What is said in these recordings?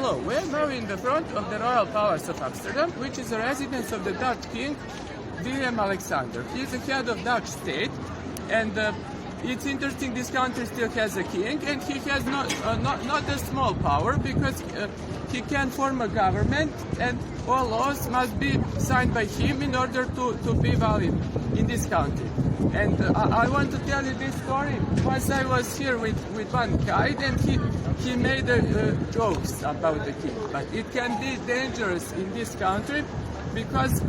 Hello, we are now in the front of the Royal Palace of Amsterdam, which is the residence of the Dutch King, William Alexander. He is the head of Dutch state, and it's interesting this country still has a king, and he has not a small power, because he can form a government, and all laws must be signed by him in order to be valid in this country. And I want to tell you this story. Once I was here with one guide, and he made jokes about the king. But it can be dangerous in this country because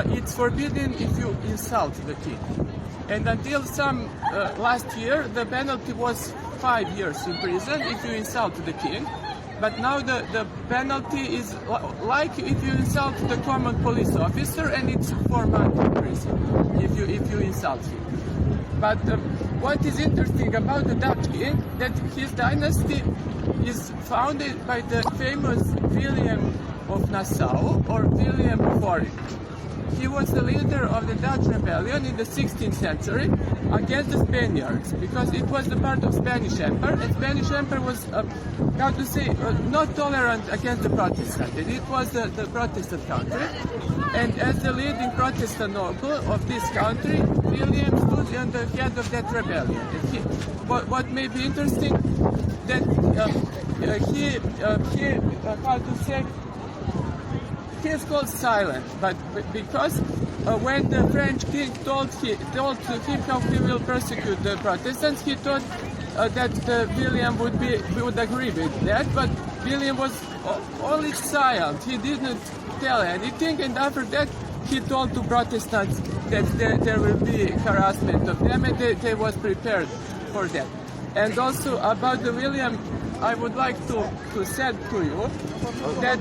it's forbidden if you insult the king. And until some last year, the penalty was 5 years in prison if you insult the king. But now the penalty is like if you insult the common police officer, and it's 4 months in prison if you insult him. But what is interesting about the Dutch king, that his dynasty is founded by the famous William of Nassau, or William of Orange. He was the leader of the Dutch rebellion in the 16th century against the Spaniards, because it was the part of Spanish Empire, and Spanish Empire was, not tolerant against the Protestant, and it was the Protestant country. And as the leading Protestant noble of this country, William stood on the head of that rebellion. And what may be interesting, that he is called silent, but because when the French king told him how he will persecute the Protestants, he thought that William would agree with that, but William was only silent. He didn't tell anything, and after that he told to Protestants that there will be harassment of them, and they was prepared for that. And also about the William, I would like to say to you that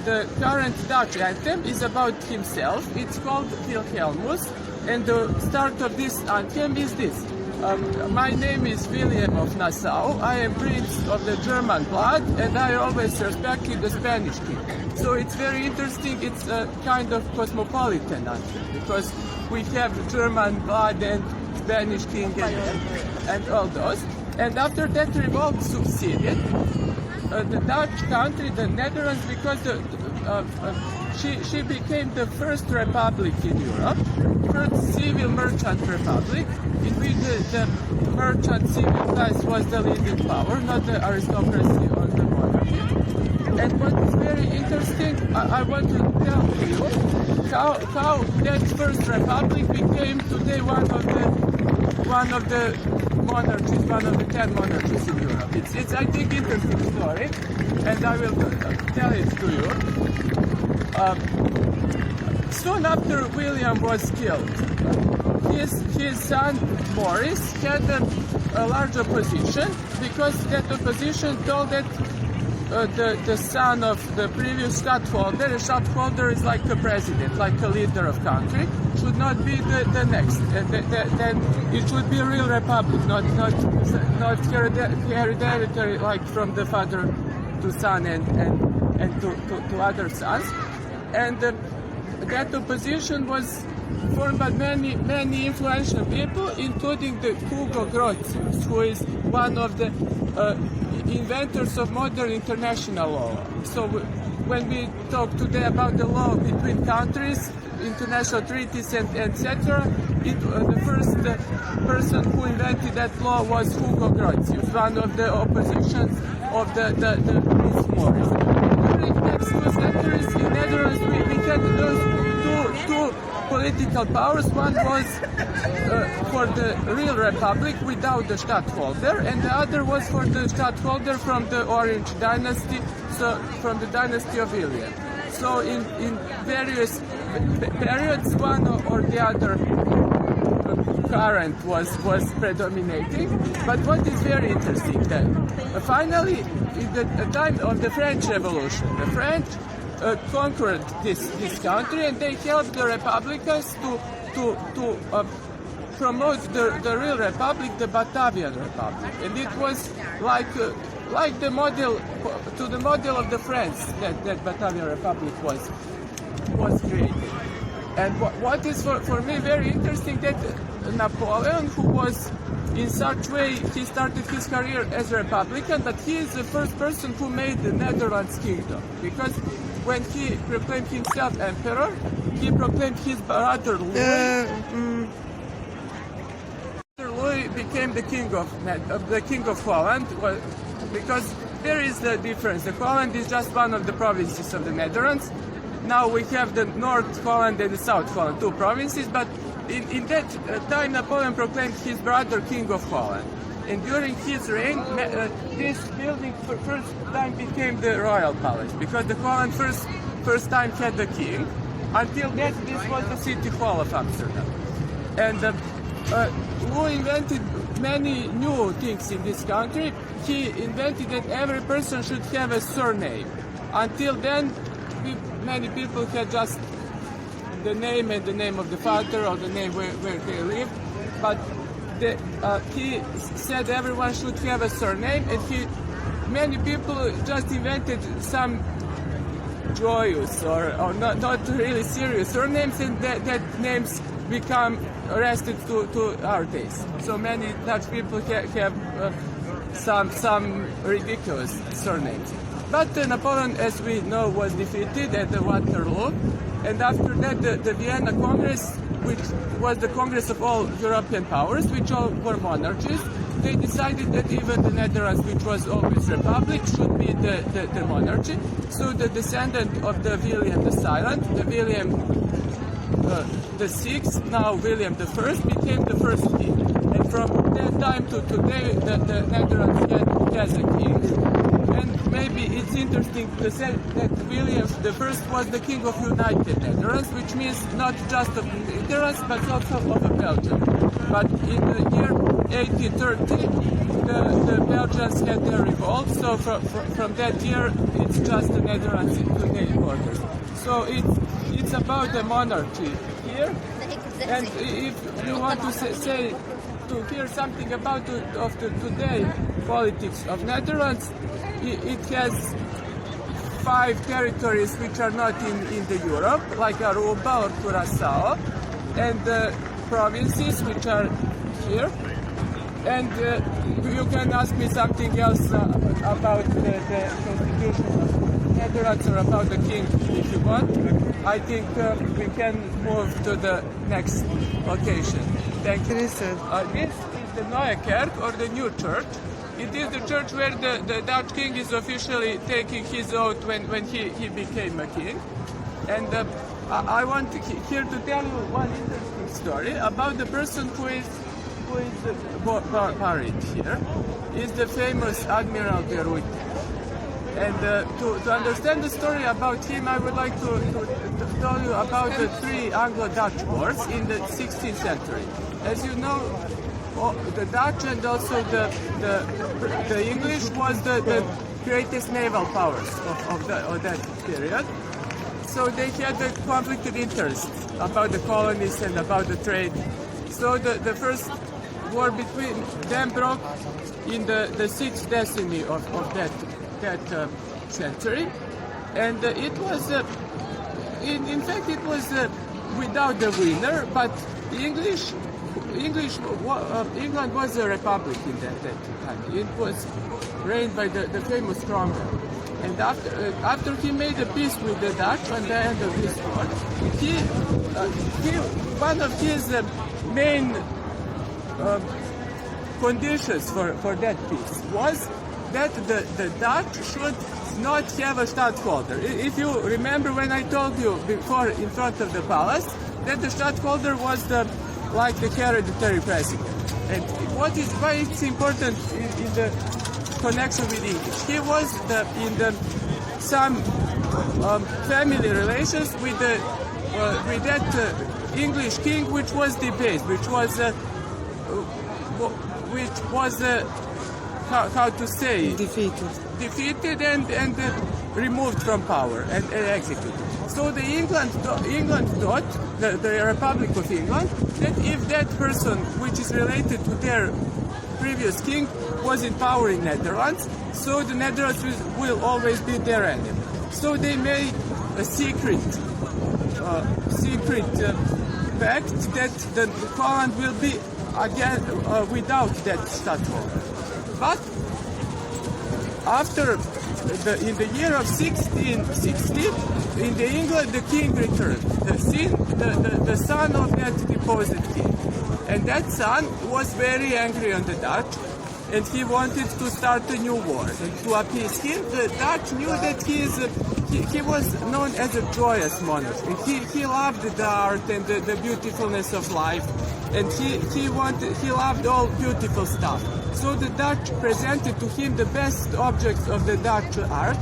the current Dutch anthem is about himself. It's called Wilhelmus, and the start of this anthem is this. My name is William of Nassau. I am prince of the German blood, and I always respected the Spanish king. So it's very interesting. It's a kind of cosmopolitan anthem, because we have German blood and Spanish king and all those. And after that revolt succeeded, the Dutch country, the Netherlands, because she became the first republic in Europe, first civil merchant republic, in which the merchant civil class was the leading power, not the aristocracy or the monarchy. And what is very interesting, I want to tell you how that first republic became today one of the monarchies, one of the 10 monarchies in Europe. It's I think, interesting story, and I will tell it to you. Soon after William was killed, his son Boris had a large opposition, because that opposition told that the son of the previous stadtholder, a stadtholder is like a president, like a leader of country, should not be the next. Then it should be a real republic, not hereditary, like from the father to son and to other sons. And that opposition was formed by many influential people, including the Hugo Grotius, who is one of the inventors of modern international law. So when we talk today about the law between countries, international treaties, and etc., the first person who invented that law was Hugo Grotius, one of the oppositions of the Prince Maurice. During the next 2 centuries in Netherlands, we had those two political powers. One was for the real republic without the stadtholder, and the other was for the stadtholder from the Orange dynasty, so from the dynasty of William. So in various periods, one or the other current was predominating. But what is very interesting, that finally, in the time of the French Revolution, the French conquered this country, and they helped the Republicans to promote the real republic, the Batavian Republic, and it was like the model of the France that Batavian Republic was created. And what is for me very interesting, that Napoleon, who was in such way, he started his career as a Republican, but he is the first person who made the Netherlands kingdom. Because when he proclaimed himself emperor, he proclaimed his brother Louis. Louis became the king of Holland, because there is the difference. The Holland is just one of the provinces of the Netherlands. Now we have the North Holland and the South Holland, two provinces, but in that time Napoleon proclaimed his brother king of Holland. And during his reign, this building for first time became the royal palace, because the Holland first time had the king. Until that, this was the city hall of Amsterdam. And Louis invented many new things in this country. He invented that every person should have a surname. Until then, many people had just the name and the name of the father, or the name where they lived. But he said everyone should have a surname, and many people just invented some joyous or not really serious surnames, and that names become arrested to our days. So many Dutch people have some ridiculous surnames. But Napoleon, as we know, was defeated at the Waterloo, and after that the Vienna Congress, which was the Congress of all European powers, which all were monarchies, they decided that even the Netherlands, which was always republic, should be the monarchy. So the descendant of the William the Silent, the William the Sixth, now William the First, became the first king. And from that time to today, the Netherlands has a king. And maybe it's interesting to say that William the First was the king of United Netherlands, which means not just of the Netherlands, but also of Belgium. But in the year 1830, the Belgians had their revolt, so from that year, it's just the Netherlands today borders. So it's about the monarchy here. And if you want to hear something about today politics of Netherlands, it has 5 territories which are not in the Europe, like Aruba or Curacao, and provinces which are here. And you can ask me something else about the constitution of Netherlands or about the king if you want. I think we can move to the next location. Thank you. This is the Neue Kerk, or the new church. It is the church where the Dutch king is officially taking his oath when he became a king. And I want here to tell you one interesting story about the person who is buried here. Is the famous Admiral de Ruyter. And to understand the story about him, I would like to tell you about the 3 Anglo-Dutch wars in the 16th century. As you know, the Dutch and also the English was the greatest naval powers of that period. So they had a conflicted interest about the colonies and about the trade. So the first war between them broke in the 6th decade of that century, and it was in fact it was without the winner, but England was a republic in that time. It was reigned by the famous Cromwell. And after he made a peace with the Dutch on the end of his war, one of his main conditions for that peace was that the Dutch should not have a stadtholder. If you remember when I told you before in front of the palace that the stadtholder was like the hereditary president. And why it's important in the connection with English. He was in some family relations with that English king, which was debased, which was how to say, defeated and removed from power and executed. So the England thought, the Republic of England, that if that person which is related to their previous king was in power in Netherlands, so the Netherlands will always be their enemy. So they made a secret secret pact that the Holland will be again without that stadtholder. But after in the year of 1660, in the England, the king returned, the son of that deposed king. And that son was very angry on the Dutch, and he wanted to start a new war. And to appease him, the Dutch knew that he was known as a joyous monarch. And he loved the art and the beautifulness of life, and he loved all beautiful stuff. So the Dutch presented to him the best objects of the Dutch art,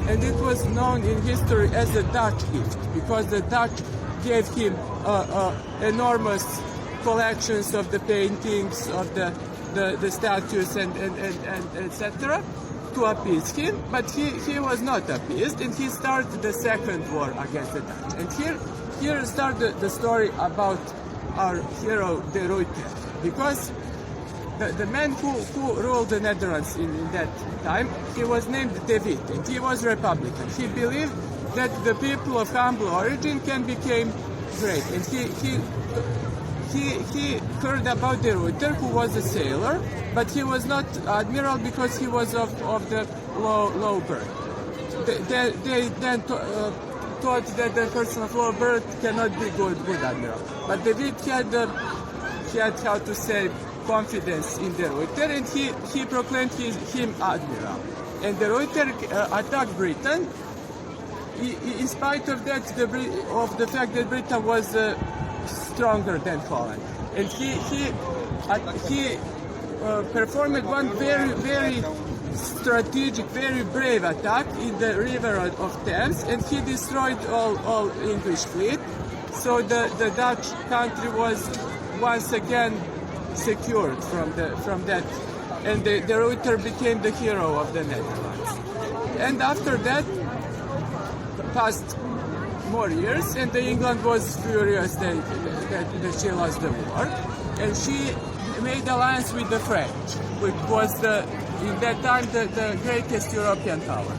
and it was known in history as the Dutch gift, because the Dutch gave him enormous collections of the paintings, of the statues and etc. to appease him, but he was not appeased, and he started the second war against the Dutch. And here started the story about our hero De Ruyter, because the man who ruled the Netherlands in that time, he was named De Witt, and he was Republican. He believed that the people of humble origin can become great, and he heard about De Ruyter, who was a sailor, but he was not admiral because he was of the low birth. They then thought that the person of low birth cannot be good admiral. But De Witt had how to say, confidence in De Ruyter, and he proclaimed him admiral. And De Ruyter attacked Britain, in spite of that, of the fact that Britain was stronger than Holland. And he performed one very strategic, very brave attack in the river of Thames, and he destroyed all English fleet. So the Dutch country was once again secured from that, and De Ruyter became the hero of the Netherlands. And after that passed more years, and England was furious that she lost the war, and she made alliance with the French, which was in that time the greatest European power.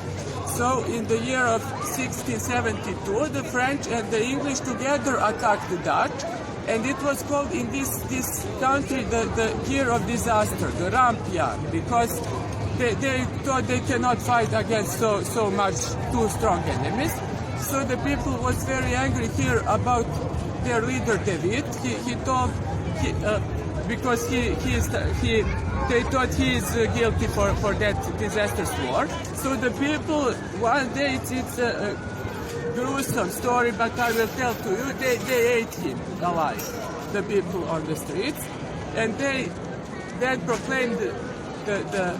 So in the year of 1672, the French and the English together attacked the Dutch, and it was called in this country the year of disaster, the Rampian, because they thought they cannot fight against so much two strong enemies. So the people was very angry here about their leader De Witt. He told because they thought he is guilty for that disastrous war. So the people, one day, it's a gruesome story, but I will tell to you, they ate him alive, the people on the streets, and they then proclaimed the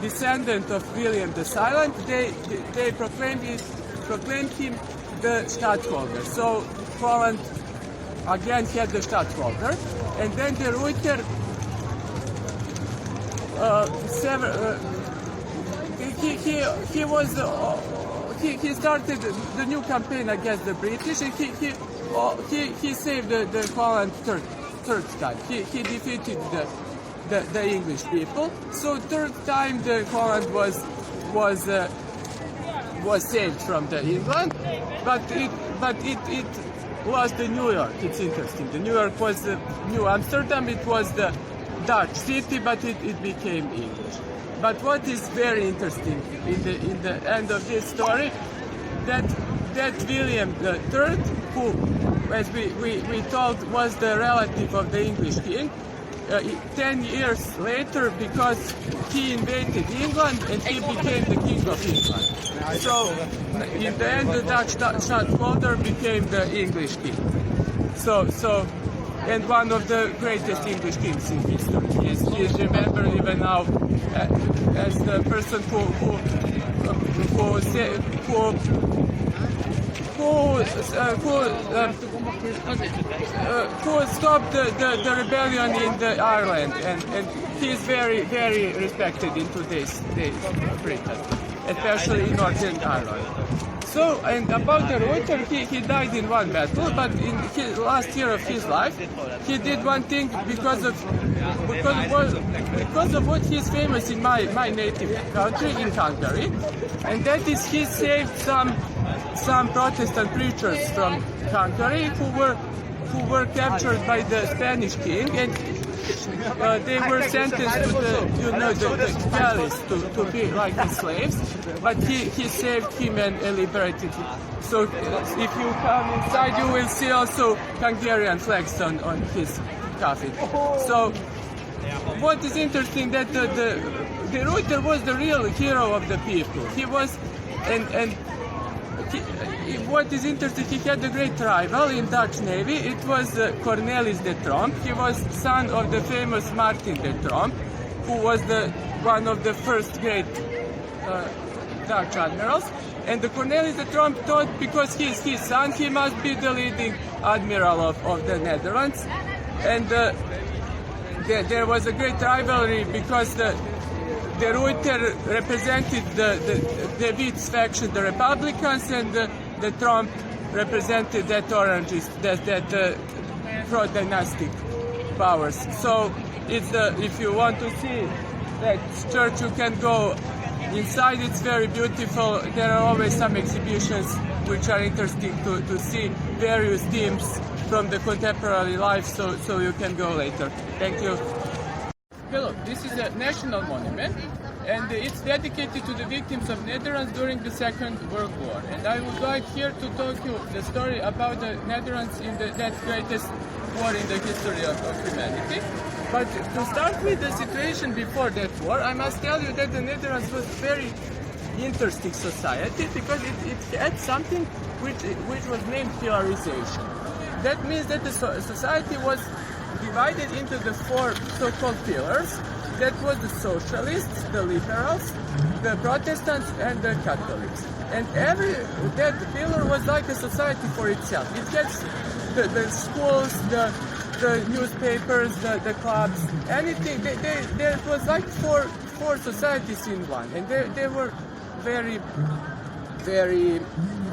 descendant of William the Silent. They proclaimed him the stadtholder. So Holland again had the stadtholder, and then De Ruyter he started the new campaign against the British, and he saved the Holland third time. He defeated the English people. So third time the Holland was saved from the England, but it lost the New York. It's interesting. The New York was the new Amsterdam. It was the Dutch city, but it became English. But what is very interesting in the end of this story, that William III, who, as we told, was the relative of the English king, 10 years later, because he invaded England and he became the king of England. So in the end, the Dutch stadtholder became the English king. So and one of the greatest English kings in history. He is remembered even now as the person who stopped the rebellion in Ireland, and he is very respected in today's Britain, especially in Northern Ireland. So, and about De Ruyter, he died in one battle, but in his last year of his life, he did one thing because of what he is famous in my native country, in Hungary, and that is he saved some some Protestant preachers from Hungary who were captured by the Spanish king, and they were sentenced to the galleys to be like the slaves. But he saved him and liberated him. So if you come inside, you will see also Hungarian flags on his coffin. So what is interesting that the Reuter was the real hero of the people. He was, and what is interesting, he had a great rival in Dutch Navy. It was Cornelis de Tromp. He was son of the famous Martin de Tromp, who was one of the first great Dutch admirals. And the Cornelis de Tromp thought because he's his son, he must be the leading admiral of the Netherlands. And there was a great rivalry because the Reuter represented the Witt's faction, the Republicans, and the Trump represented that orangist, that pro-dynastic powers. So it's if you want to see that church, you can go inside. It's very beautiful. There are always some exhibitions which are interesting to see various themes from the contemporary life. So you can go later. Thank you. Hello, this is a national monument, and it's dedicated to the victims of Netherlands during the Second World War. And I would like here to talk you the story about the Netherlands in that greatest war in the history of humanity. But to start with the situation before that war, I must tell you that the Netherlands was a very interesting society because it had something which was named pillarization. That means that the society was divided into the four so-called pillars. That was the socialists, the liberals, the Protestants, and the Catholics. And that pillar was like a society for itself. It had the schools, the newspapers, the clubs, anything. There was like four societies in one, and they were very, very,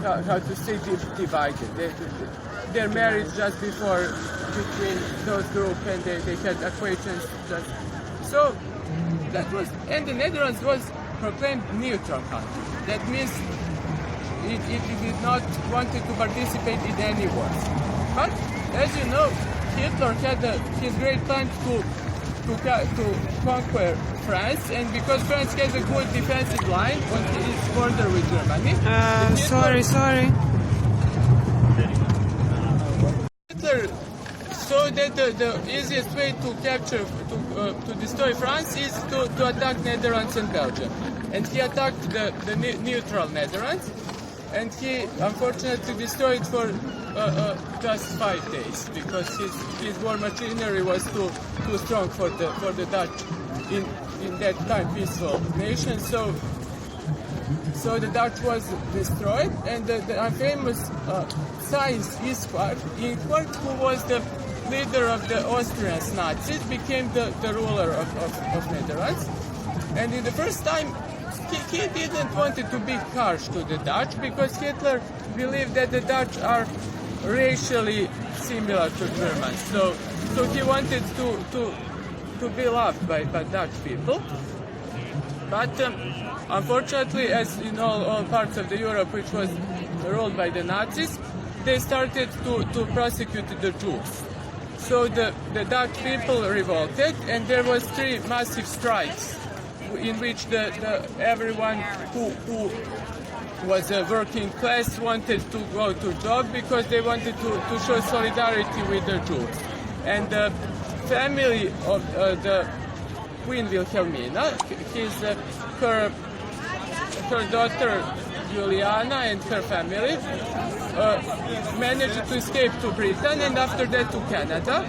how to say, divided. Their marriage just before between those groups, and they had acquaintance just. So that was, and the Netherlands was proclaimed neutral country. That means it did not want to participate in any wars. But as you know, Hitler had his great plan to conquer France, and because France has a good defensive line on its border with Germany. Sorry. Hitler saw that the easiest way to capture, to destroy France is to attack Netherlands and Belgium. And he attacked the neutral Netherlands, and he unfortunately destroyed for just 5 days because his war machinery was too strong for the Dutch in that time peaceful nation. So the Dutch was destroyed, and the famous Science Isquart, who was the leader of the Austrian Nazis, became the ruler of Netherlands. And in the first time, he didn't want to be harsh to the Dutch because Hitler believed that the Dutch are racially similar to Germans. So he wanted to be loved by Dutch people. But unfortunately, as in all parts of the Europe which was ruled by the Nazis, they started to prosecute the Jews. So the Dutch people revolted, and there was 3 massive strikes in which everyone who was a working class wanted to go to job because they wanted to show solidarity with the Jews. And the family of the Queen Wilhelmina, her daughter Juliana and her family managed to escape to Britain, and after that to Canada.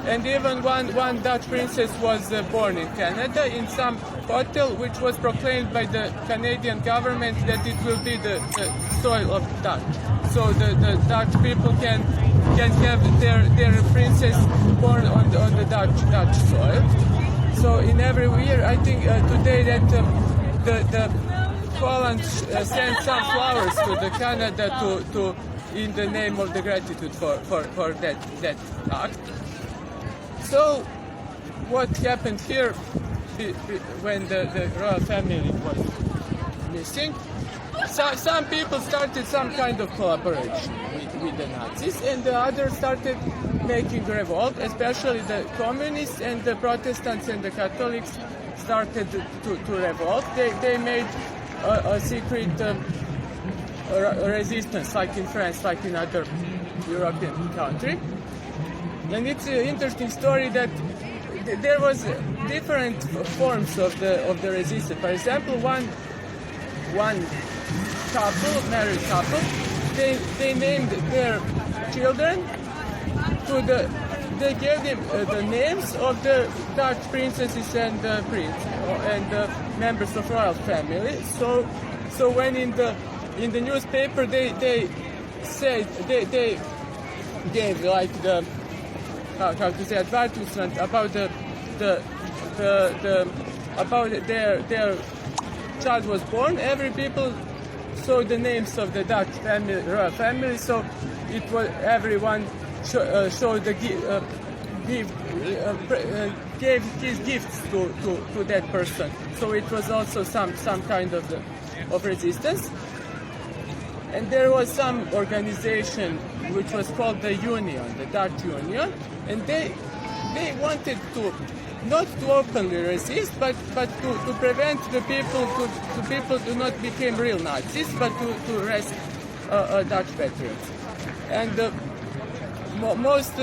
And even one Dutch princess was born in Canada in some hotel which was proclaimed by the Canadian government that it will be the soil of Dutch. So the Dutch people can have their princess born on the Dutch soil. So in every year, I think today that the Holland sent some flowers to the Canada to in the name of the gratitude for that act. So what happened here when the royal family was missing? some people started some kind of collaboration with the Nazis, and the others started making revolt, especially the communists and the Protestants and the Catholics started to revolt. They made a secret resistance, like in France, like in other European countries. And it's an interesting story that there was different forms of the resistance. For example, one couple, married couple, they named their children they gave them the names of the Dutch princesses and prince and members of royal family. So when in the newspaper they said they gave like the how to say advertisement about about their child was born. Every people saw the names of the Dutch family, royal family. So it was everyone showed the gave his gifts to that person. So it was also some kind of resistance. And there was some organization which was called the Union, the Dutch Union, and they wanted to not to openly resist, but to prevent the people to not become real Nazis, but to arrest Dutch patriots. And the most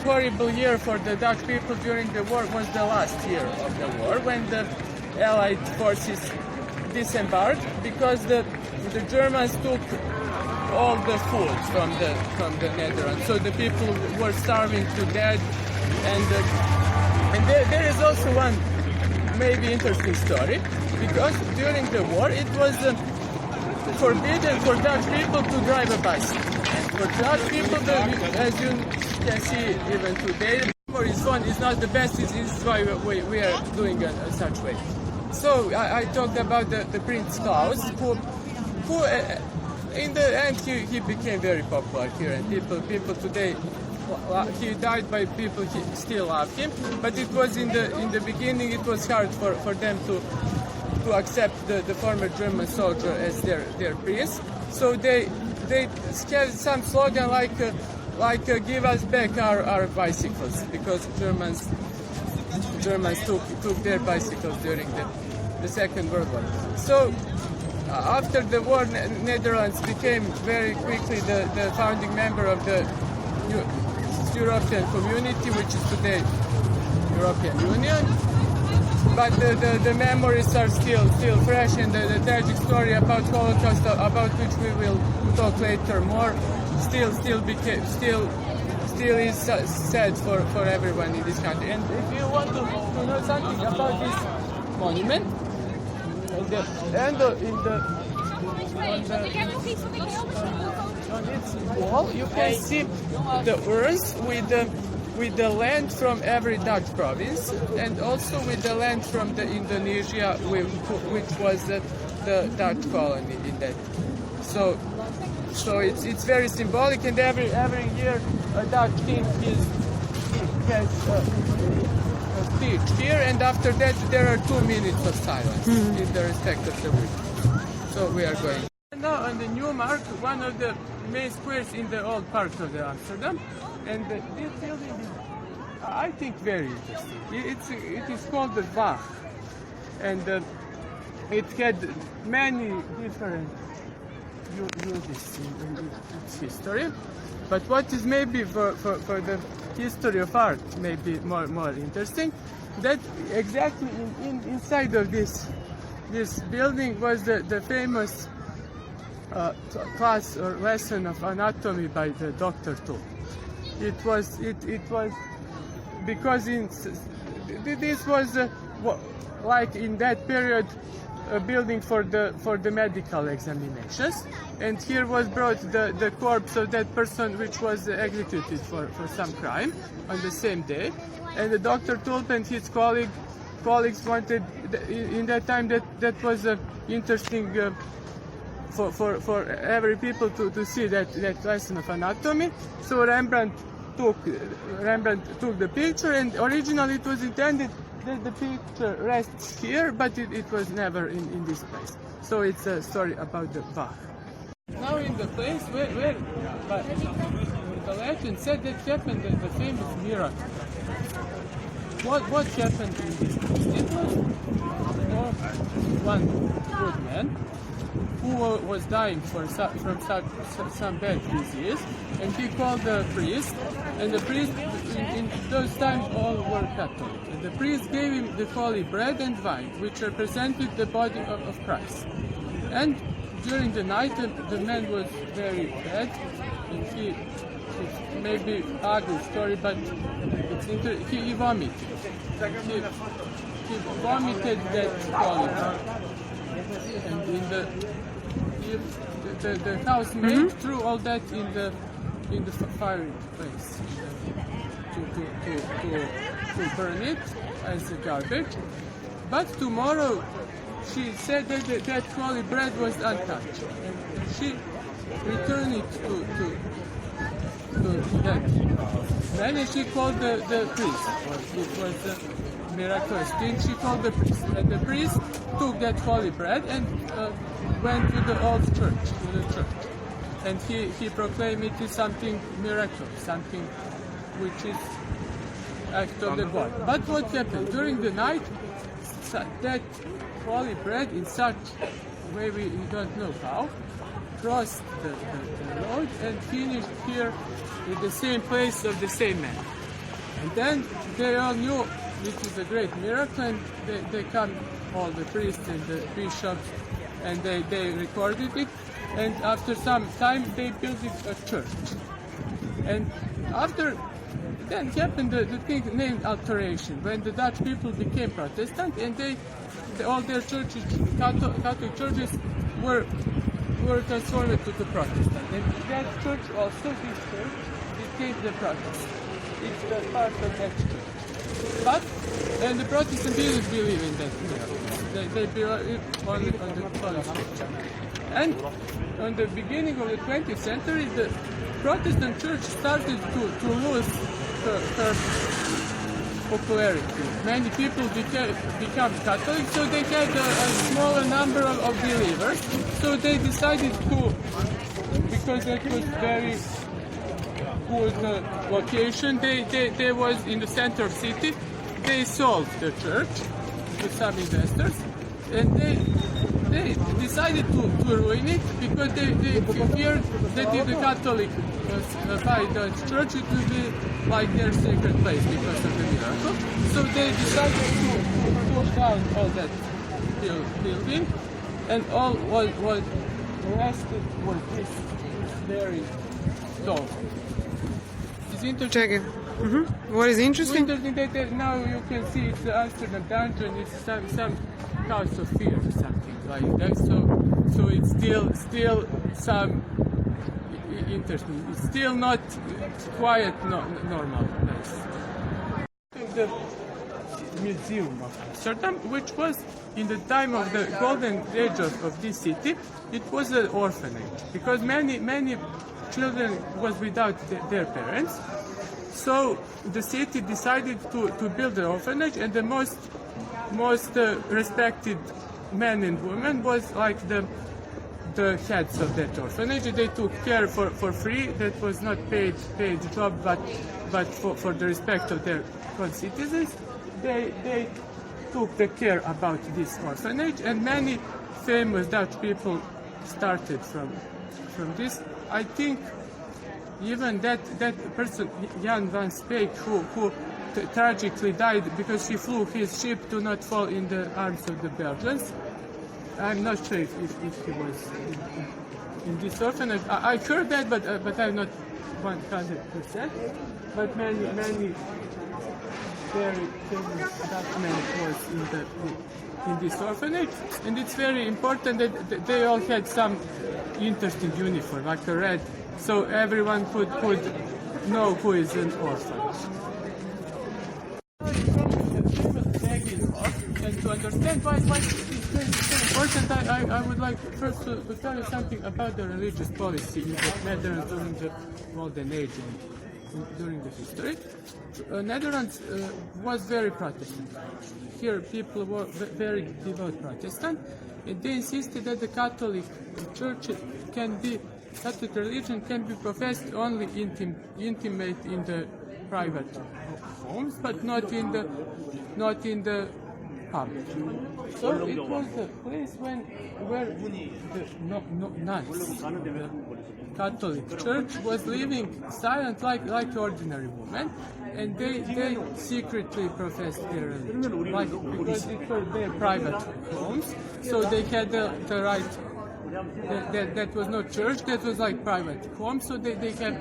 horrible year for the Dutch people during the war was the last year of the war, when the Allied forces disembarked, because the Germans took all the food from the Netherlands, so the people were starving to death. And there is also one maybe interesting story, because during the war it was forbidden for Dutch people to drive a bicycle. And for Dutch people, as you can see even today, his phone is not the best. This is why we are doing such way. So I talked about the Prince Klaus, who in the end he became very popular here, and people today. He died by people who still love him, but it was in the beginning it was hard for them to accept the former German soldier as their prince. So they had some slogan like give us back our bicycles, because Germans took their bicycles during the Second World War. So after the war, Netherlands became very quickly the founding member of the European Community, which is today European Union. But the memories are still fresh, and the tragic story about Holocaust, about which we will talk later more, still is sad for everyone in this country. And if you want to know something about this monument, on its wall, you can see the urns with the land from every Dutch province, and also with the land from the Indonesia, which was the Dutch colony in that. So it's very symbolic, and every year a Dutch king has a speech here, and after that there are 2 minutes of silence in the respect of the week. So we are going. Now on the Newmark, one of the main squares in the old part of the Amsterdam, and this building is, I think, very interesting. It is called the Waag, and it had many different uses in its history. But what is maybe for the history of art maybe more interesting, that exactly inside of this building was the famous class or lesson of anatomy by the Dr. Tulp. It was because this was like in that period a building for the medical examinations, and here was brought the corpse of that person which was executed for some crime on the same day, and the Dr. Tulp and his colleagues wanted in that time that was interesting. For every people to see that lesson of anatomy. So Rembrandt took the picture, and originally it was intended that the picture rests here, but it was never in this place. So it's a story about the Bach. Now in the place where but the legend said that happened the famous miracle. What happened in this place? It was one good man who was dying from some bad disease, and he called the priest, and the priest in those times all were Catholic, and the priest gave him the holy bread and wine, which represented the body of Christ. And during the night, the man was very bad, and it's maybe ugly story, but he vomited. He vomited that holy bread. And in the housemaid threw all that in the fireplace to burn it as a garbage. But tomorrow she said that holy bread was untouched, and she returned it to that man, and she called the priest. It was a miraculous thing. She called the priest, and the priest took that holy bread and went to the old church, and he proclaimed it is something miraculous, something which is act of the God. But what happened during the night? That holy bread, in such way we don't know how, crossed the road and finished here in the same place of the same man. And then they all knew this is a great miracle, and they come, all the priests and the bishops, and they recorded it, and after some time they built it a church. And after then happened the thing named alteration, when the Dutch people became Protestant, and all their churches, Catholic churches, were transformed to the Protestant. And that church also, this church, became the Protestant. It's the part of that church. And the Protestant didn't believe in that miracle. They believe only on the Holy Scripture. And on the beginning of the 20th century, the Protestant church started to lose her popularity. Many people become Catholic, so they had a smaller number of believers. So they decided to, because that was very good location, they was in the center of city. They sold the church to some investors, and they decided to ruin it, because they feared that if the Catholic buy the church, it will be like their sacred place because of the miracle. So they decided to pull down all that building, and all was rested was this very stone. It's interesting. What is interesting? Interesting that now you can see it's the Amsterdam dungeon. It's some house of fear or something like that. So it's still some interesting. It's still not quiet, normal place. The museum of Amsterdam, which was in the time of the golden age of this city, it was an orphanage, because many children was without their parents. So the city decided to build an orphanage, and the most respected men and women was like the heads of that orphanage. They took care for free. That was not paid job, but for the respect of their citizens, they took the care about this orphanage, and many famous Dutch people started from this. I think even that person, Jan van Speyk, who tragically died because he flew his ship to not fall in the arms of the Belgians. I'm not sure if he was in this orphanage. I heard that, but I'm not 100%. But many very famous Dutchmen was in this orphanage, and it's very important that they all had some interesting uniform, like a red, so everyone could know who is an orphan. And to understand why it's very important, I would like first to tell you something about the religious policy in the Netherlands during the Golden Age during the history, Netherlands was very Protestant. Here people were very devout Protestant, and they insisted that the Catholic Church Catholic religion can be professed only intimate in the private homes, but not in the public. So it was the place where the nuns, the Catholic Church, was living silent like ordinary women, and they secretly professed their religion, because it were their private homes, so they had the right. That was not church, that was like private home, so they had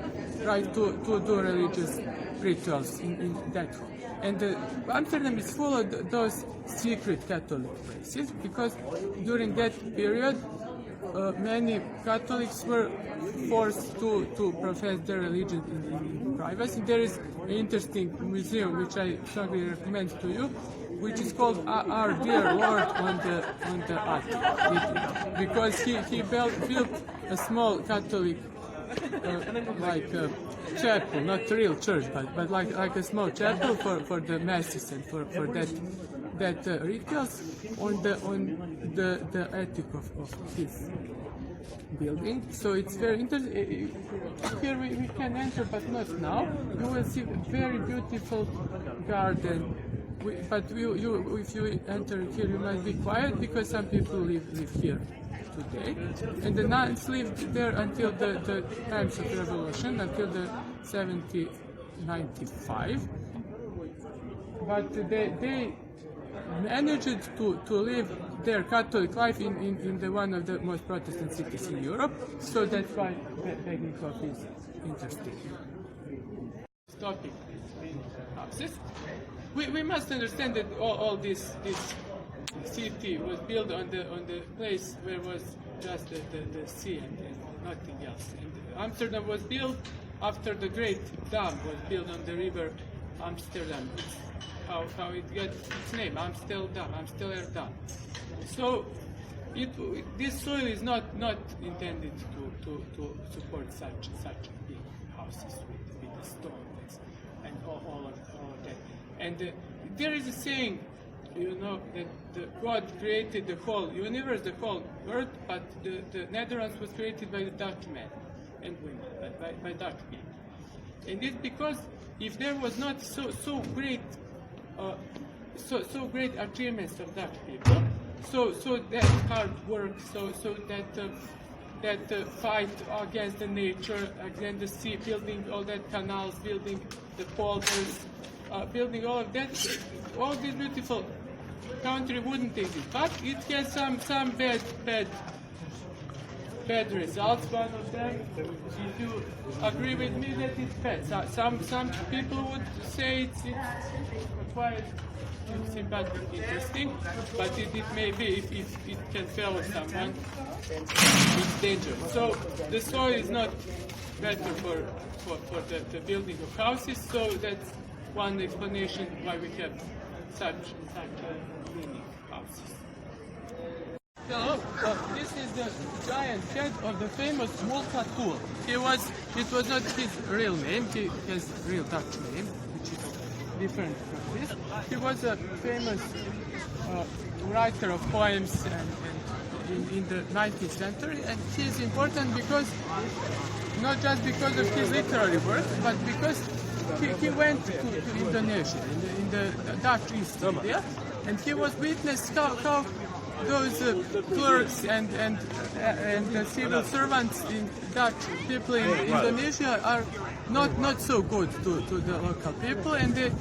right to do religious rituals in that home. And Amsterdam is full of those secret Catholic places, because during that period many Catholics were forced to profess their religion in privacy. There is an interesting museum which I strongly recommend to you, which is called Our Dear Lord on the Attic, because he built a small Catholic chapel, not a real church, but like a small chapel for the masses and for that rituals on the attic of his building. So it's very interesting. Here we can enter, but not now. You will see a very beautiful garden. But if you enter here, you must be quiet, because some people live here today. And the nuns lived there until the times of revolution, until the 1795. But they managed to live their Catholic life in one of the most Protestant cities in Europe. So that's why Begnikov is interesting. Topic houses. We must understand that all this city was built on the place where was just the sea and nothing else. And Amsterdam was built after the Great Dam was built on the river Amsterdam. It's how it got its name, Amsterdam. So this soil is not intended to support such big houses with the stones and all of that. And there is a saying, that God created the whole universe, the whole earth, but the Netherlands was created by the Dutch men and women, by Dutch people. And it's because if there was not so great achievements of Dutch people, so that hard work, so that fight against the nature, against the sea, building all that canals, building the polders, building all of that, all this beautiful country wouldn't exist. But it has some bad results. One of them, if you agree with me, that it's bad. Some people would say it's quite sympathetic, interesting, but it may be if it can fail someone, it's dangerous. So the soil is not better for the building of houses. So that's one explanation why we have such many houses. So this is the giant head of the famous Luka Pušić. It was not his real name. He has a real Dutch name, which is different from this. He was a famous writer of poems in the 19th century, and he is important because not just because of his literary work, but because he went to Indonesia in the Dutch East India, and he was witness how those clerks and the civil servants in Dutch people in Indonesia are not so good to the local people, and they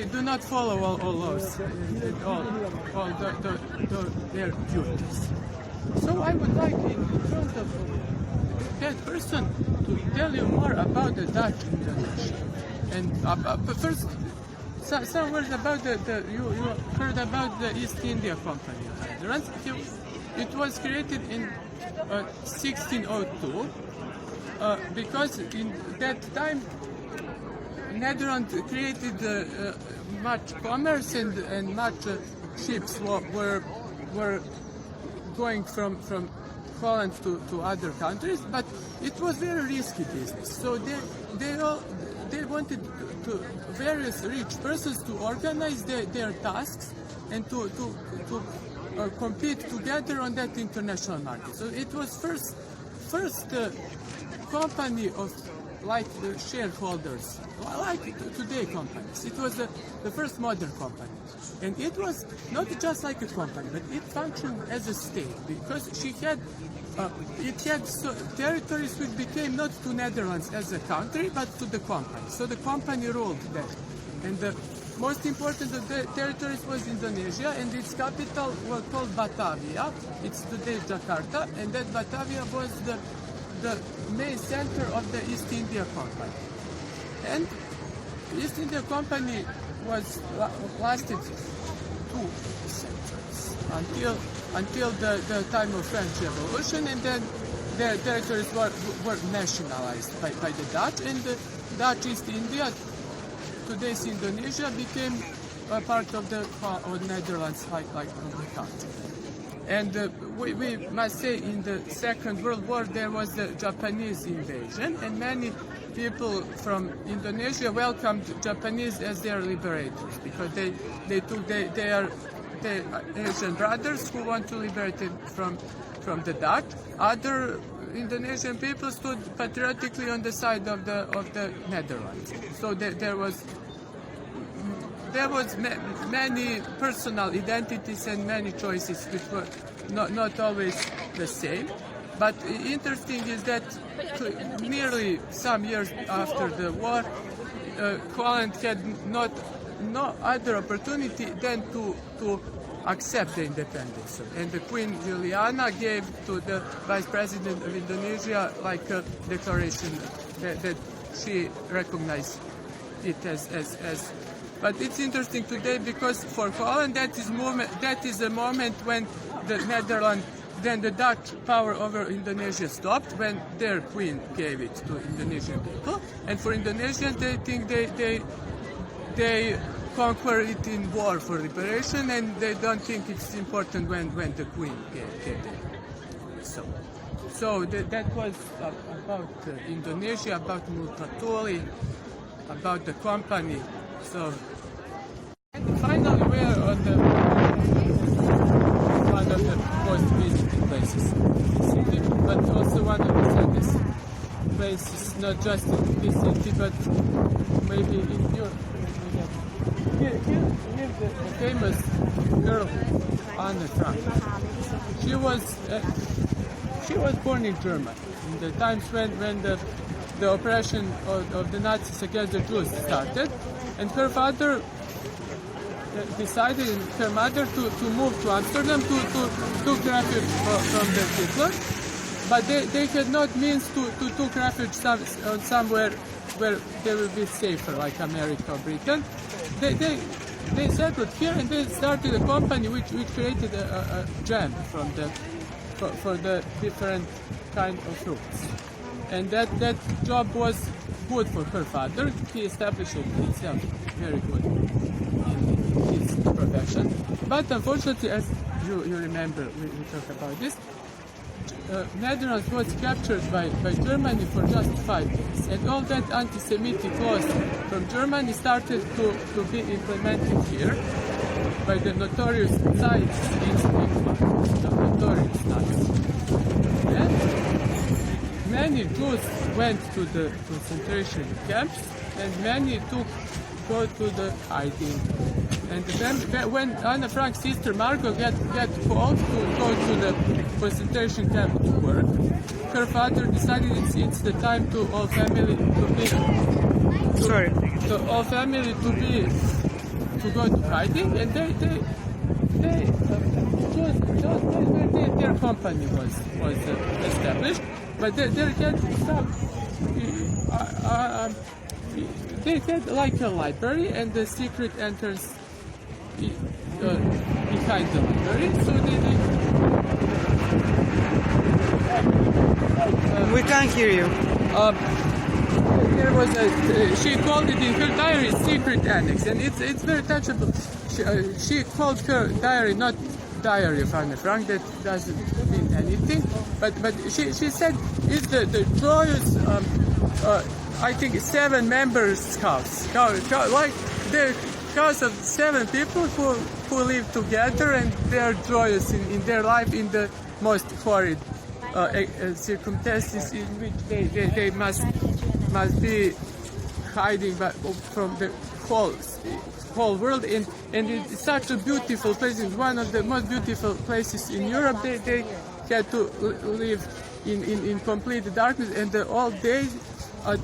do not follow all laws and all their duties. So I would like, in front of that person, to tell you more about the Dutch Indonesia. And first, some words about you heard about the East India Company of Netherlands. It was created in 1602 because in that time Netherlands created much commerce and much ships were going from Holland to other countries, but it was very risky business. So they wanted to various rich persons to organize their tasks and to compete together on that international market. So it was first company of like the shareholders, like today companies. It was the first modern company. And it was not just like a company, but it functioned as a state because it had territories which became not to Netherlands as a country, but to the company. So the company ruled that. And the most important of the territories was Indonesia, and its capital was called Batavia. It's today Jakarta, and that Batavia was the main center of the East India Company. And East India Company lasted 2 centuries until the time of French Revolution, and then their territories were nationalized by the Dutch, and the Dutch East India, today's Indonesia, became a part of the Netherlands, like of the country. And we must say, in the Second World War, there was the Japanese invasion, and many people from Indonesia welcomed Japanese as their liberators because they took their Asian brothers who want to liberate them from the Dutch. Other Indonesian people stood patriotically on the side of the Netherlands. So there was many personal identities and many choices which were not always the same. But interesting is that nearly some years after the war, Holland had no other opportunity than to accept the independence. And the Queen Juliana gave to the Vice President of Indonesia like a declaration that she recognized it as. But it's interesting today because for Holland that is a moment when the Netherlands, then the Dutch power over Indonesia stopped, when their queen gave it to Indonesian people. And for Indonesians, they think they conquer it in war for liberation, and they don't think it's important when the queen gave it. So that was about Indonesia, about Multatuli, about the company. So, and finally, we're on one of the most visited places in the city, but also one of the saddest places, not just in this city, but maybe in Europe. Here the famous girl, Anne Frank. She was born in Germany in the times when the oppression of the Nazis against the Jews started, and her father decided, and her mother, to move to Amsterdam to take refuge from the Hitler, but they had not means to take refuge somewhere where they will be safer, like America or Britain. They settled here, and they started a company which created a jam for the different kind of fruits. And that job was good for her father. He established himself very good in his profession. But unfortunately, as you remember, we talked about this, Netherlands was captured by Germany for just 5 days. And all that anti-Semitic laws from Germany started to be implemented here by the notorious Nazis, the notorious Nazis. And many Jews went to the concentration camps, and many go to the hiding. And then when Anne Frank's sister Margot got called to go to the concentration camp to work, her father decided it's the time to all family to go to hiding, and their company was established, but they had they had like a library, and the secret entrance behind the library. So we can't hear you. There was she called it in her diary secret annex, and it's very touchable. She called her diary not Diary of Anne Frank. That doesn't mean anything. But she said it's the joyous, I think 7 members house. Like the house of 7 people who live together, and they are joyous in their life in the most horrid circumstances in which they must be hiding from the whole world, and it's such a beautiful place. It's one of the most beautiful places in Europe. They had to live in complete darkness, and all day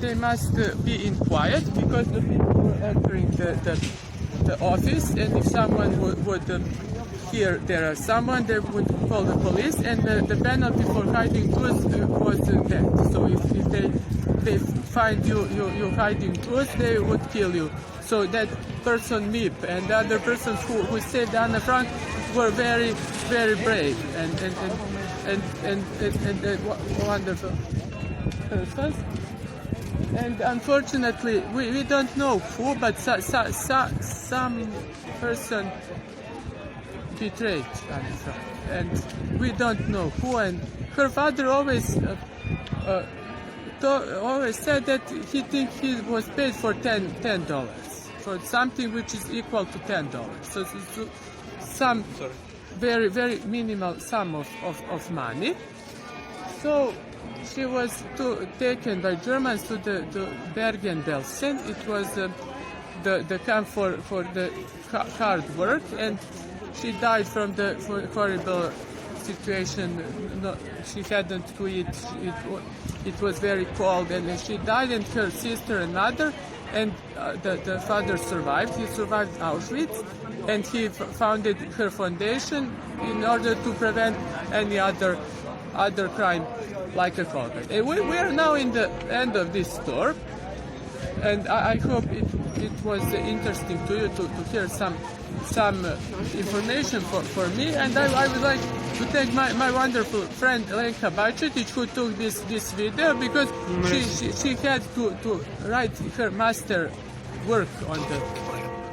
they must be in quiet because the people were entering the office, and if someone would hear there are someone, they would call the police, and the penalty for hiding tools was death. So if they find you hiding tools, they would kill you. So that person Meep and the other persons who stayed down the front were very, very brave and wonderful persons. And unfortunately, we don't know who, but some person betrayed Anne Frank, and we don't know who. And her father always said that he thinks he was paid for $10 for something which is equal to $10. So some very, very minimal sum of money. So she was taken by Germans to Bergen-Belsen. It was the camp for the hard work, and she died from the horrible situation. No, she hadn't to eat. It was very cold, and she died. And her sister and mother, and the father survived. He survived Auschwitz, and he founded her foundation in order to prevent any other crime like a Holocaust. We are now in the end of this tour, and I hope it was interesting to you to hear some information for me. And I would like to thank my wonderful friend Lenka Bajcetic, who took this video, because she had to write her master work on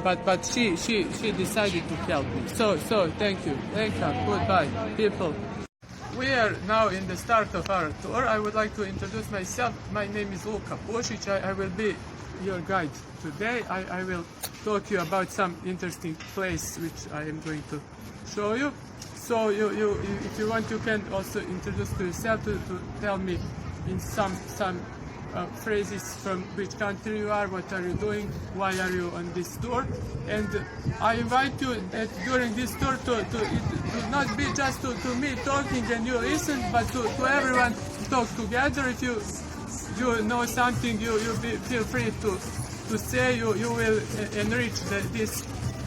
but she decided to help me. So thank you, Lenka. Goodbye, people. We are now in the start of our tour. I would like to introduce myself. My name is Luka Pušić. I will be your guide today. I will talk to you about some interesting place which I am going to show you. So if you want, you can also introduce to yourself to tell me in some phrases from which country you are, what are you doing, why are you on this tour. And I invite you that during this tour to not be just to me talking and you listen, but to everyone talk together. If you know something, feel free to say. You will enrich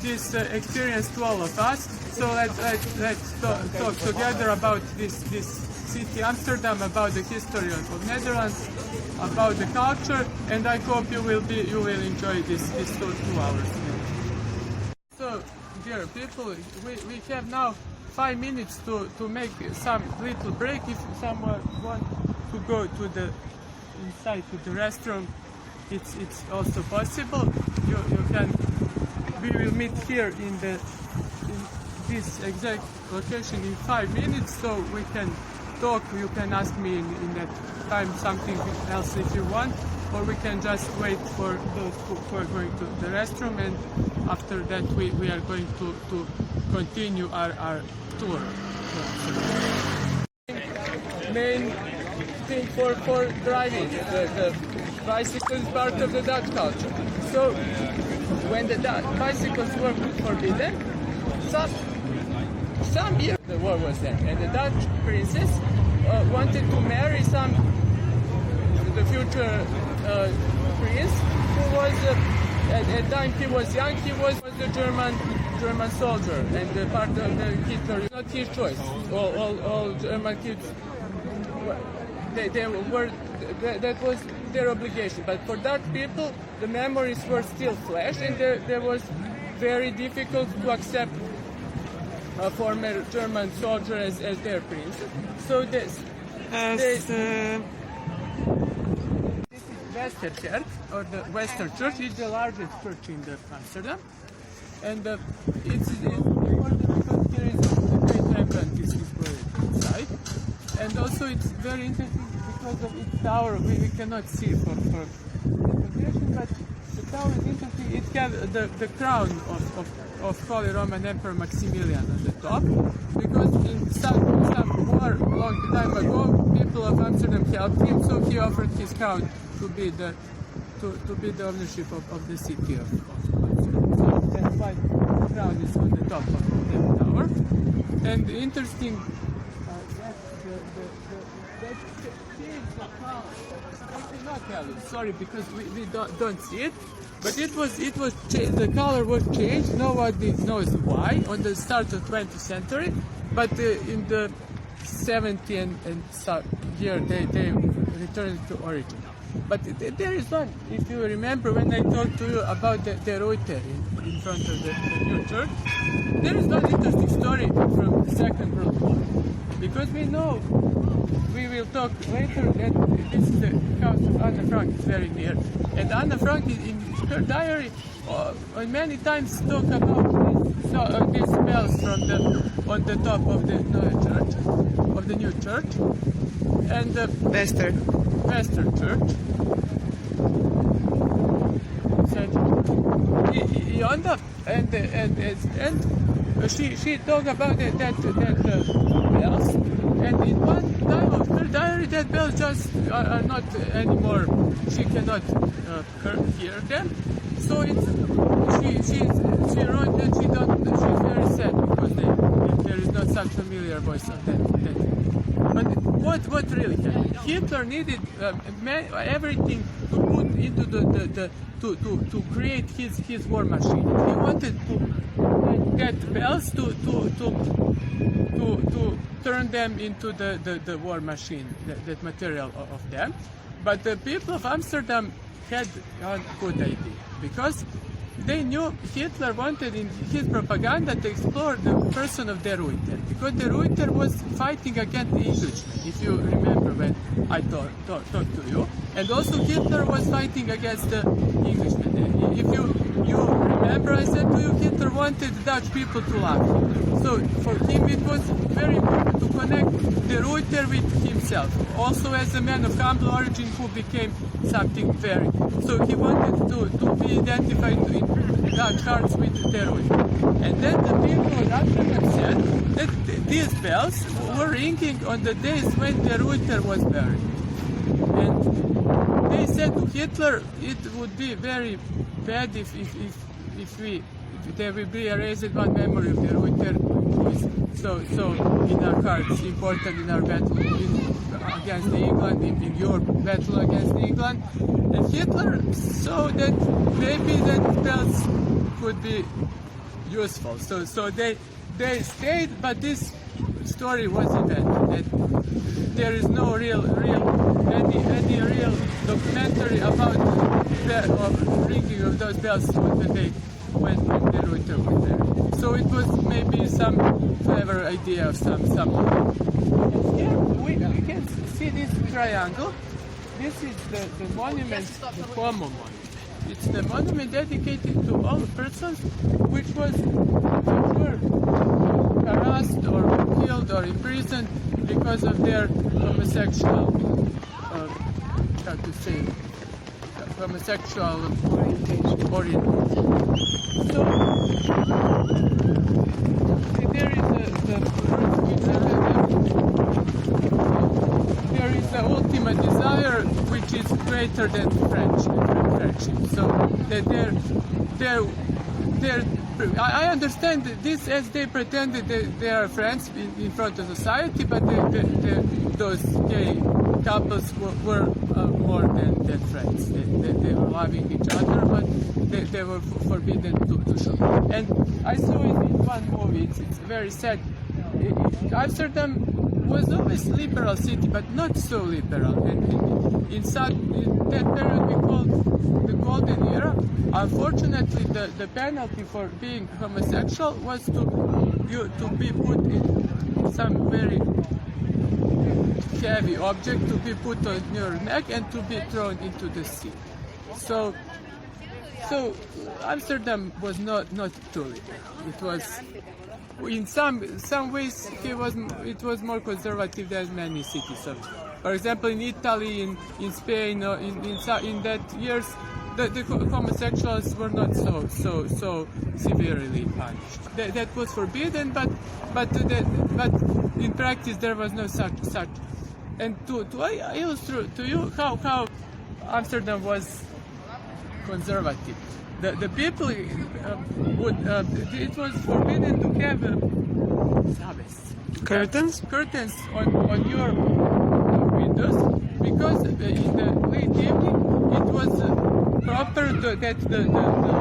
this experience to all of us. So let's talk together about this city, Amsterdam, about the history of Netherlands, about the culture, and I hope you will enjoy this tour 2 hours. So, dear people, we have now 5 minutes to make some little break. If someone wants to go to the inside to the restroom, it's also possible. You can. We will meet here in this exact location in 5 minutes, so we can talk. You can ask me in that time something else if you want, or we can just wait for those who are going to the restroom, and after that we are going to continue our tour. Main thing for driving, the bicycle is part of the Dutch culture. So when the bicycles were forbidden, some years the war was there, and the Dutch princess wanted to marry the future prince, who was at the time he was young. He was a German soldier, and part of the Hitler. Not his choice. All German kids, that was their obligation. But for Dutch people, the memories were still fresh, and there was very difficult to accept a former German soldier as their prince. So this is Westerkerk, or the Western Church. It's the largest church in Amsterdam, and it's important because here is the great Rembrandt is buried inside. and also it's very interesting because of its tower. We cannot see for information, but the tower is interesting. It has the crown of Holy Roman Emperor Maximilian on the top, because in some war long time ago, people of Amsterdam helped him, so he offered his crown to be the ownership of the city of Amsterdam. So that's why the crown is on the top of the tower. And interesting that changed the crown. I cannot tell you, sorry, because we don't see it. But it was the color was changed. Nobody knows why on the start of 20th century, but in the 70th and year they returned to origin. But there is one, if you remember when I talked to you about the Reuter in front of the new church, there is one interesting story from the Second World War. Because we know, we will talk later, that this is the house of Anna Frank, it's very near. And Anna Frank in her diary many times talk about these bells on the top of the new church, and the Western Church. And she talked about that bells, and in one time of her diary that bells just are not anymore. She cannot hear them. So she wrote that she's very sad because there is not such familiar voice of that. But what really happened? Hitler needed everything to put into to create his war machine. He wanted to get bells to turn them into the war machine, that material of them. But the people of Amsterdam had a good idea, because they knew Hitler wanted in his propaganda to explore the person of De Ruyter, because De Ruyter was fighting against the Englishmen, if you remember when I talked to you. And also Hitler was fighting against the Englishmen. If you remember, I said to you, Hitler wanted Dutch people to love him. So for him it was very important to connect De Ruyter with himself, also as a man of humble origin who became something very. So he wanted to be identified in Dutch hearts with De Ruyter. And then the people of Amsterdam said that these bells were ringing on the days when De Ruyter was buried. And they said to Hitler it would be very bad if there will be erased one memory of De Ruyter, who is so in our hearts, important in our battle against England, in your battle against England. And Hitler saw that maybe that bells could be useful. So they stayed, but this story was invented. There is no any real documentary about the ringing of those bells on the day when De Ruyter was there. So it was maybe some clever idea of someone. And here we can see this triangle. This is the monument, the Como monument. It's the monument dedicated to all persons which were harassed or killed or imprisoned because of their homosexual, homosexual orientation. So there is the ultimate desire which is greater than friendship. So I understand this as they pretended that they are friends in front of society, but those gay couples were more than friends. They were loving each other, but they were forbidden to show. And I saw it in one movie. It's very sad. Amsterdam was always a liberal city, but not so liberal. And in that period we called the Golden Era. Unfortunately, the penalty for being homosexual was to be put in some very heavy object, to be put on your neck and to be thrown into the sea. So Amsterdam was not too liberal. It was in some ways it was more conservative than many cities. So, for example, in Italy, in Spain, in that years, the homosexuals were not so severely punished. That was forbidden, but in practice there was no such. And to illustrate to you how Amsterdam was conservative, the people it was forbidden to have curtains on your windows, because in the late evening it was proper that the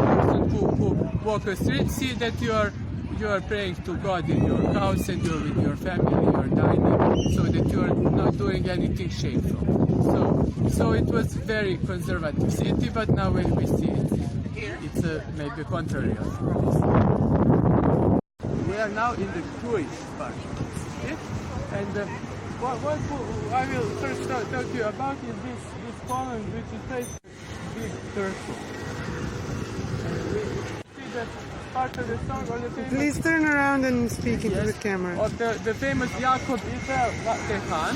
person who walk the street see that you are praying to God in your house and you're with your family, you're dining, so that you are not doing anything shameful. So it was very conservative city, but now we see it's maybe contrary of this. We are now in the Jewish part of the city, and what I will first talk to you about is this column which is facing big circle. See that part of the song or the famous... Please turn around and speak into the camera. Of the famous Jacob Israel Tehan,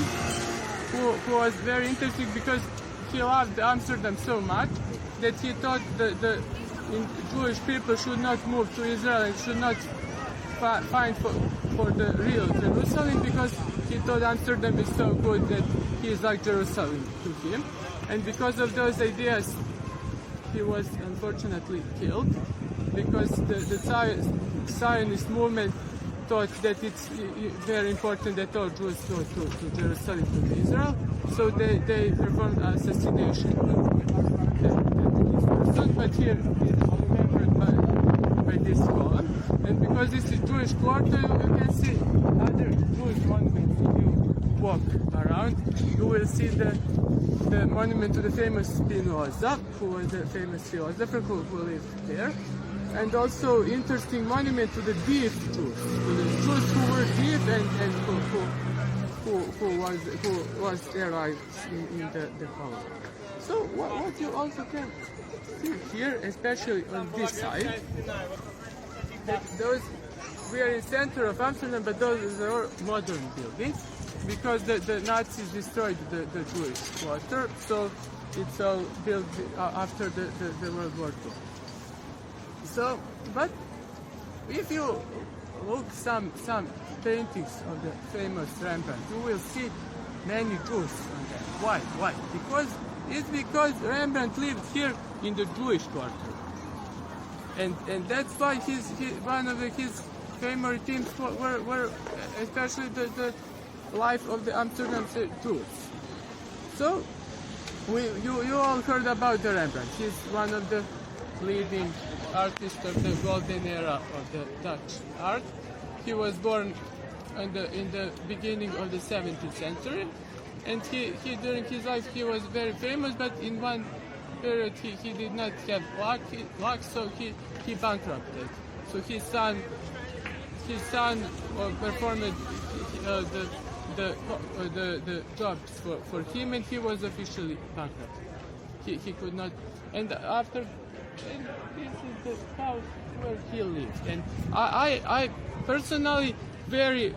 who was very interesting because he loved Amsterdam so much that he thought the Jewish people should not move to Israel and should not find for the real Jerusalem, because he thought Amsterdam is so good that he is like Jerusalem to him. And because of those ideas, he was unfortunately killed, because the Zionist movement thought that it's very important that all Jews go to Jerusalem, to Israel. So they performed assassination but here it's remembered by this column. And because this is Jewish quarter, you can see other Jewish monuments. If you walk around, you will see the monument to the famous Spinoza, who was a famous philosopher who lived there. And also interesting monument to the deaf Jews, to the Jews who were deaf and who was their lives in the column. So what you also can see here, especially on this side, that we are in the center of Amsterdam, but those are modern buildings, because the Nazis destroyed the Jewish quarter, so it's all built after the World War II. So, but if you look some paintings of the famous Rembrandt, you will see many Jews on them. Why? Because Rembrandt lived here in the Jewish quarter, and that's why one of his favorite themes were especially the life of the Amsterdam Jews. So you all heard about the Rembrandt. He's one of the leading artists of the golden era of the Dutch art. He was born in the beginning of the 17th century, and he during his life he was very famous, but in one period he did not have luck, so he bankrupted. So his son performed the jobs for him, and he was officially bankrupt. He could not, and after. And this is the house where he lived, and I personally very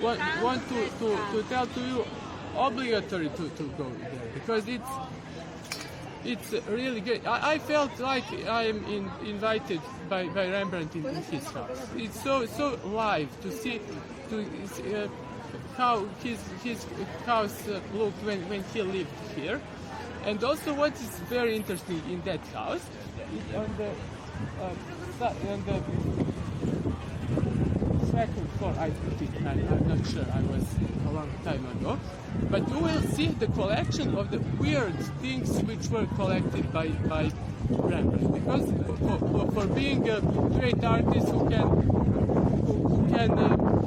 want to tell to you obligatory to go there, because it's really great. I felt like I am invited by Rembrandt in his house. It's so live to see how his house looked when he lived here. And also, what is very interesting in that house is on the second floor, I think. I'm not sure. I was a long time ago, but you will see the collection of the weird things which were collected by Rembrandt. Because for being a great artist who can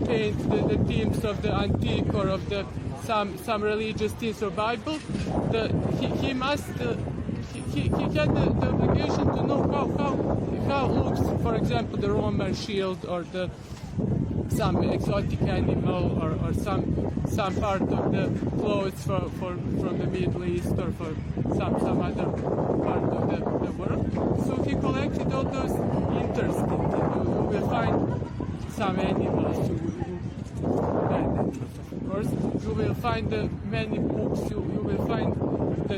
paint the themes of the antique or of the some religious themes or Bible, he had the obligation to know how looks, for example, the Roman shield or the some exotic animal or some part of the clothes from the Middle East or for some other part of the world. So he collected all those interesting. You will find some animals. Of course, you will find many books. You will find I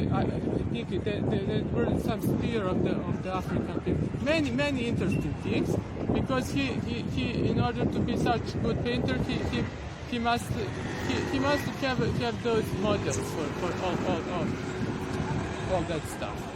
think there were some spear of the African people. Many interesting things, because he in order to be such a good painter, he must have those models for all that stuff.